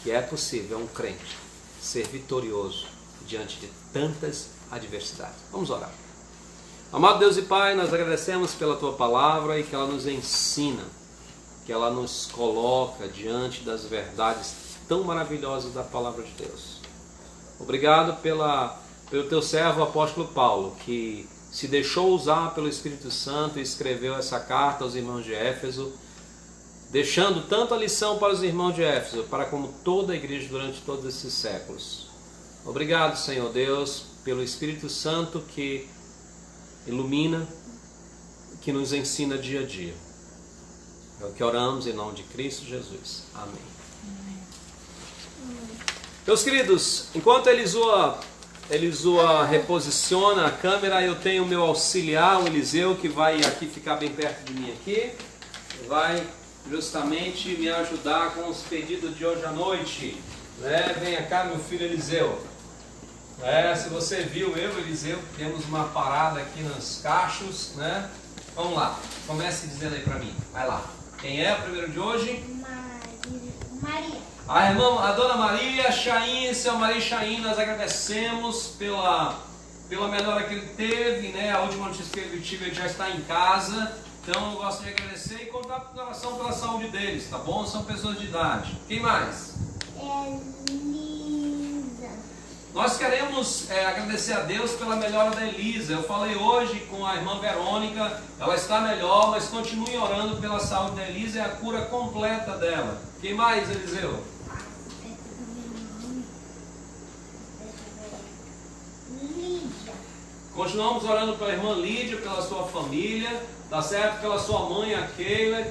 que é possível um crente ser vitorioso diante de tantas adversidades. Vamos orar. Amado Deus e Pai, nós agradecemos pela Tua palavra e que ela nos ensina que ela nos coloca diante das verdades tão maravilhosas da palavra de Deus. Obrigado pelo teu servo apóstolo Paulo, que se deixou usar pelo Espírito Santo e escreveu essa carta aos irmãos de Éfeso, deixando tanto a lição para os irmãos de Éfeso, para como toda a igreja durante todos esses séculos. Obrigado, Senhor Deus, pelo Espírito Santo que ilumina, que nos ensina dia a dia. É o que oramos em nome de Cristo Jesus. Amém. Meus queridos, enquanto Elisua reposiciona a câmera, eu tenho o meu auxiliar, o Eliseu, que vai aqui ficar bem perto de mim aqui, vai justamente me ajudar com os pedidos de hoje à noite. Venha cá, meu filho Eliseu. Se você viu, eu e Eliseu temos uma parada aqui nos cachos, né? Vamos lá, comece dizendo aí para mim, vai lá. Quem é o primeiro de hoje? Maria. A dona Maria Chaim, seu Maria Chaim, nós agradecemos pela melhora que ele teve, né? A última notícia que ele tive, ele já está em casa. Então eu gosto de agradecer e contar com oração pela saúde deles, tá bom? São pessoas de idade. Quem mais? Elisa. Nós queremos agradecer a Deus pela melhora da Elisa. Eu falei hoje com a irmã Verônica, ela está melhor, mas continue orando pela saúde da Elisa e a cura completa dela. Quem mais, Eliseu? Lídia. Continuamos orando pela irmã Lídia, pela sua família, tá certo? Pela sua mãe, a Keila.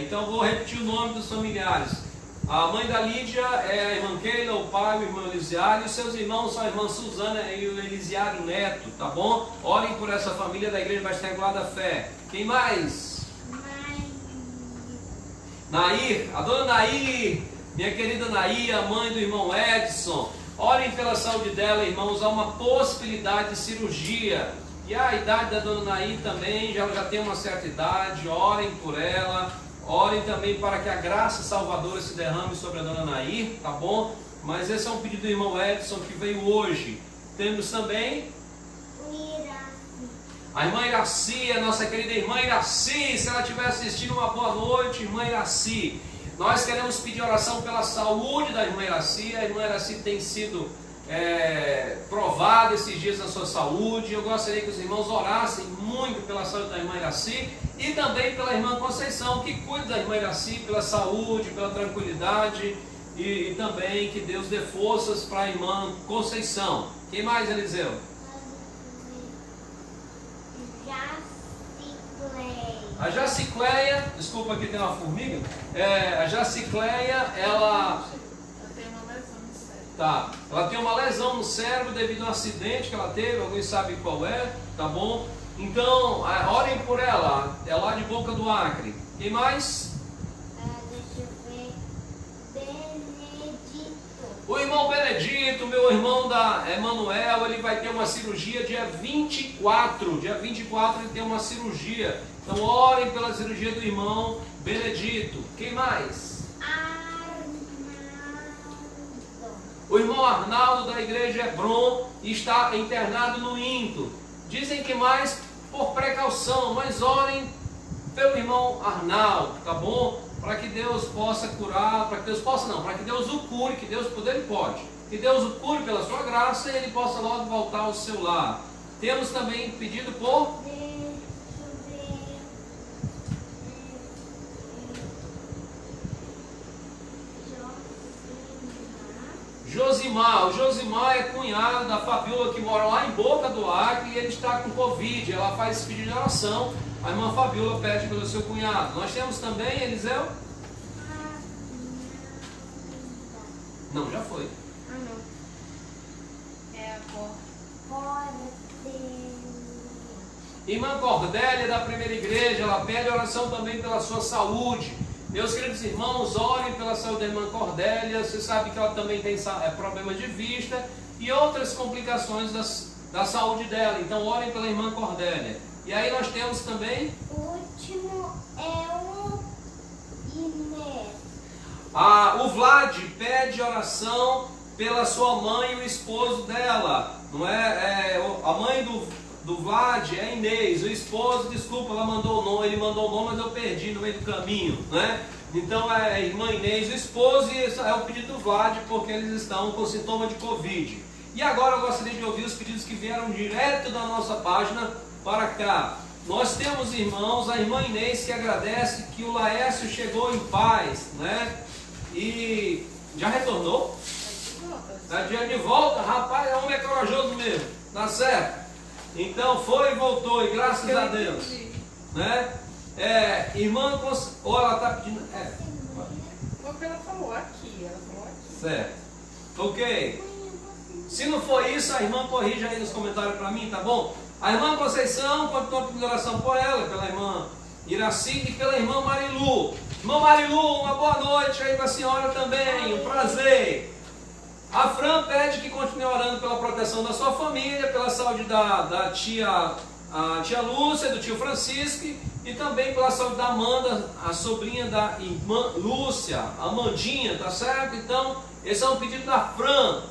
Então vou repetir o nome dos familiares. A mãe da Lídia é a irmã Keila, o pai, o irmão Elisiário, e os seus irmãos são a irmã Suzana e o Elisiário Neto, tá bom? Orem por essa família da Igreja Batista Regular da Fé. Quem mais? Nair, a dona Nair, minha querida Nair, a mãe do irmão Edson. Orem pela saúde dela, irmãos, há uma possibilidade de cirurgia. E a idade da dona Nair também, ela já tem uma certa idade, orem por ela. Orem também para que a graça salvadora se derrame sobre a dona Nair, tá bom? Mas esse é um pedido do irmão Edson que veio hoje. Temos também a irmã Iraci, a nossa querida irmã Iraci. Se ela estiver assistindo, uma boa noite, irmã Iraci. Nós queremos pedir oração pela saúde da irmã Iraci. A irmã Iraci tem sido provada esses dias na sua saúde. Eu gostaria que os irmãos orassem muito pela saúde da irmã Iraci e também pela irmã Conceição, que cuida da irmã Iraci, pela saúde, pela tranquilidade e também que Deus dê forças para a irmã Conceição. Quem mais, Eliseu? A Jacicleia, desculpa, aqui tem uma formiga. A Jacicleia, ela tem uma lesão no cérebro devido a um acidente que ela teve, alguém sabe qual é, tá bom? Então, orem por ela, é lá de Boca do Acre. Quem mais? Deixa eu ver. Benedito. O irmão Benedito, meu irmão da Emanuel, ele vai ter uma cirurgia dia 24. Dia 24 ele tem uma cirurgia. Então orem pela cirurgia do irmão Benedito. Quem mais? O irmão Arnaldo da igreja Hebron está internado no INTO. Dizem que mais por precaução, mas orem pelo irmão Arnaldo, tá bom? Para que Deus possa curar, para que Deus o cure, que Deus puder, ele pode. Que Deus o cure pela sua graça e ele possa logo voltar ao seu lar. Temos também pedido por Josimar. O Josimar é cunhado da Fabiola, que mora lá em Boca do Acre, e ele está com Covid. Ela faz esse pedido de oração. A irmã Fabiola pede pelo seu cunhado. Nós temos também, Eliseu? Não, já foi. Não. É a Cordélia. Irmã Cordélia da primeira igreja, ela pede oração também pela sua saúde. Meus queridos irmãos, orem pela saúde da irmã Cordélia. Você sabe que ela também tem problemas de vista e outras complicações da saúde dela. Então orem pela irmã Cordélia. E aí nós temos também O último é o Inês. o Vlad pede oração pela sua mãe e o esposo dela. Não é? A mãe do do Vlad é Inês, o esposo, desculpa, ela mandou o nome, ele mandou o nome, mas eu perdi no meio do caminho, né? Então é a irmã Inês, o esposo, e esse é o pedido do Vlad, porque eles estão com sintoma de Covid. E agora eu gostaria de ouvir os pedidos que vieram direto da nossa página para cá. Nós temos irmãos, a irmã Inês que agradece que o Laércio chegou em paz, né? E já retornou? Está de volta, rapaz, o homem é corajoso mesmo, tá certo? Então foi e voltou, e graças a Deus, né? Irmã, ou ela está pedindo... Porque ela falou aqui, Certo, ok. Se não for isso, a irmã corrige aí nos comentários para mim, tá bom? A irmã Conceição, continua pedindo oração por ela, pela irmã Iraci e pela irmã Marilu. Irmã Marilu, uma boa noite aí para a senhora também, um prazer. A Fran pede que continue orando pela proteção da sua família, pela saúde da tia Lúcia, do tio Francisco, e também pela saúde da Amanda, a sobrinha da irmã Lúcia, a Amandinha, tá certo? Então, esse é um pedido da Fran.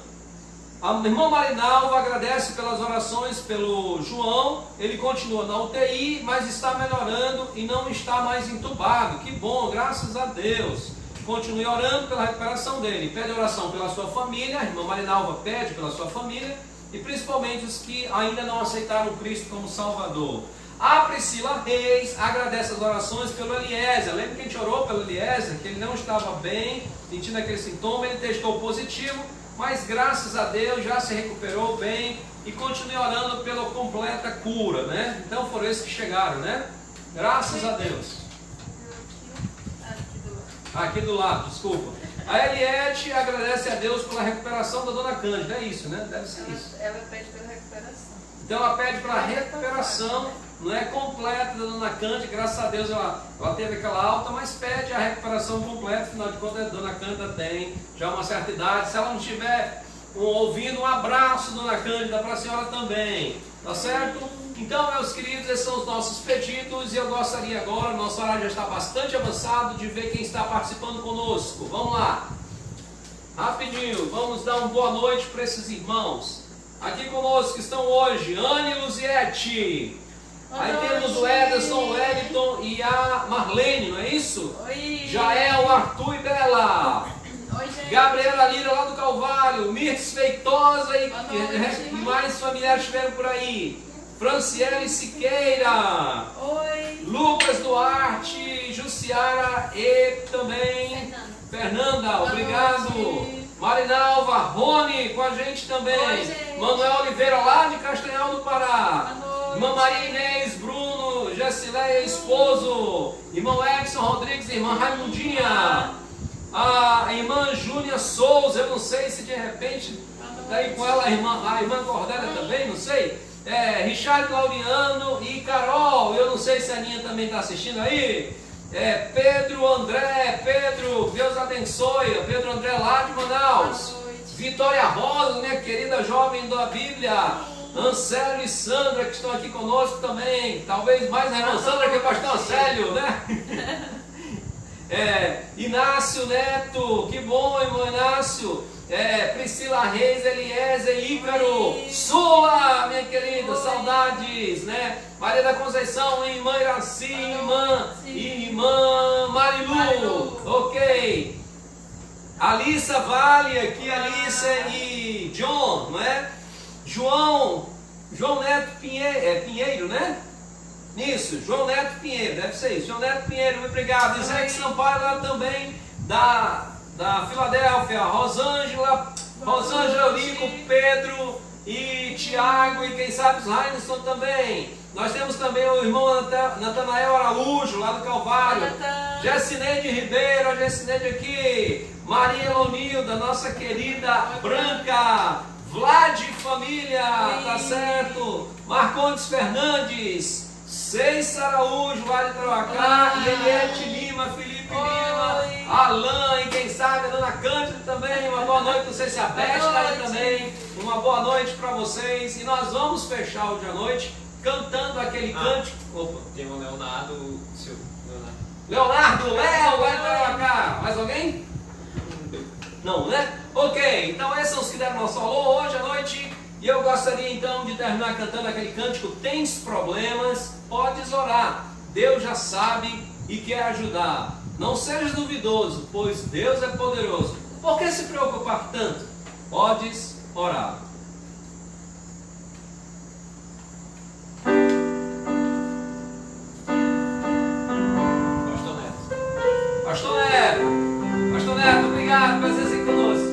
A irmã Marinalva agradece pelas orações pelo João, ele continua na UTI, mas está melhorando e não está mais entubado. Que bom, graças a Deus. Continue orando pela recuperação dele. Pede oração pela sua família, a irmã Marinalva pede pela sua família, e principalmente os que ainda não aceitaram Cristo como Salvador. A Priscila Reis agradece as orações pelo Eliezer. Lembra que a gente orou pelo Eliezer, que ele não estava bem, sentindo aquele sintoma, ele testou positivo, mas graças a Deus já se recuperou bem, e continue orando pela completa cura, né? Então foram esses que chegaram, né? Graças a Deus. Aqui do lado, desculpa. A Eliette agradece a Deus pela recuperação da dona Cândida, é isso, né? Deve ser isso. Ela pede pela recuperação. Então ela pede para a recuperação, não é completa da dona Cândida, graças a Deus ela teve aquela alta, mas pede a recuperação completa, afinal de contas a dona Cândida tem já uma certa idade. Se ela não estiver ouvindo, um abraço, dona Cândida, para a senhora também, tá certo? Então, meus queridos, esses são os nossos pedidos, e eu gostaria agora, nosso horário já está bastante avançado, de ver quem está participando conosco. Vamos lá, rapidinho, vamos dar uma boa noite para esses irmãos. Aqui conosco estão hoje Anne e Luziette. Aí temos o Ederson, o Wellington e a Marlene, não é isso? Oi. Jael, Arthur e Bela. Oi, gente. Gabriela Lira lá do Calvário, Mirtz Feitosa e mais familiares estiveram por aí. Franciele Siqueira, oi. Lucas Duarte, Jussiara e também Fernanda, obrigado. Marinalva, Rony com a gente também. Oi, gente. Manuel Oliveira lá de Castanhal do Pará. Boa noite. Irmã Maria Inês, Bruno, Gessileia, esposo. Irmão Edson Rodrigues, irmã Raimundinha. A irmã Júlia Souza, eu não sei se de repente está aí com ela a irmã Cordélia também, não sei. Richard Claudiano e Carol, eu não sei se a Aninha também está assistindo aí. Pedro André, Pedro, Deus abençoe. Pedro André lá de Manaus. Vitória Rosa, minha querida jovem da Bíblia. Anselmo e Sandra que estão aqui conosco também. Talvez mais a irmã Sandra que o pastor Anselmo, né? Inácio Neto, que bom, irmão Inácio. Priscila Reis, Eliezer, Ícaro, Sula, minha querida, saudades, né? Maria da Conceição, irmã Iraci, irmã Marilu, ok. Alissa Vale, aqui, Alissa e John, não é? João Neto Pinheiro, né? Isso, João Neto Pinheiro, deve ser isso. João Neto Pinheiro, muito obrigado. Isaac Sampaio lá também, da Filadélfia. Rosângela Eurico, Pedro e Tiago, e quem sabe os Rainerson também. Nós temos também o irmão Natanael Araújo, lá do Calvário. Jessineide Ribeiro, a Jessineide aqui. Maria Lonilda, nossa querida Branca. Vlad Família, tá certo? Marcondes Fernandes. Seis Araújo, lá de Trauacá. E Eliette Lima, Felipe Lima. Alain e quem sabe a dona Cândida também. Uma boa noite, não sei se a Beth está aí também. Uma boa noite para vocês. E nós vamos fechar hoje à noite cantando aquele cântico. Opa. Tem o Leonardo, seu Léo, lá de Trauacá. Mais alguém? Não, né? Ok, então esses são os que deram nosso alô hoje à noite. E eu gostaria então de terminar cantando aquele cântico: tens problemas, podes orar. Deus já sabe e quer ajudar. Não sejas duvidoso, pois Deus é poderoso. Por que se preocupar tanto? Podes orar. Pastor Neto, obrigado por presença aqui conosco.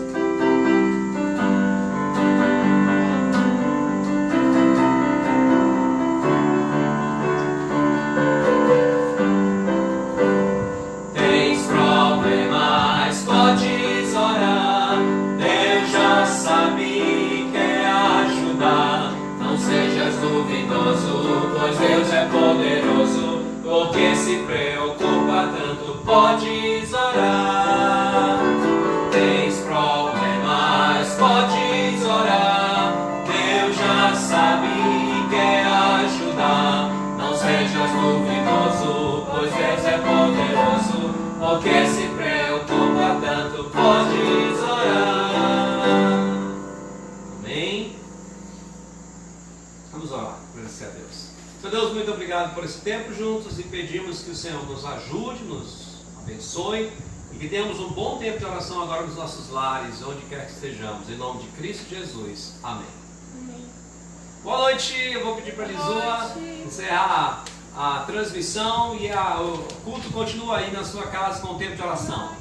Tens problemas, podes orar. Deus já sabe e quer ajudar. Não sejas duvidoso, pois Deus é poderoso. Porque se preocupa tanto, podes orar. Tens problemas, podes orar. Deus já sabe e quer ajudar. Não sejas duvidoso, pois Deus é poderoso. Porque se preocupa tanto, podes orar. Amém? Vamos orar, agradecer a Deus. Senhor Deus, muito obrigado por esse tempo juntos e pedimos que o Senhor nos ajude, nos abençoe e que tenhamos um bom tempo de oração agora nos nossos lares, onde quer que estejamos, em nome de Cristo Jesus. Amém. Amém. Boa noite, eu vou pedir para a Lisua encerrar a transmissão e o culto continua aí na sua casa com o tempo de oração.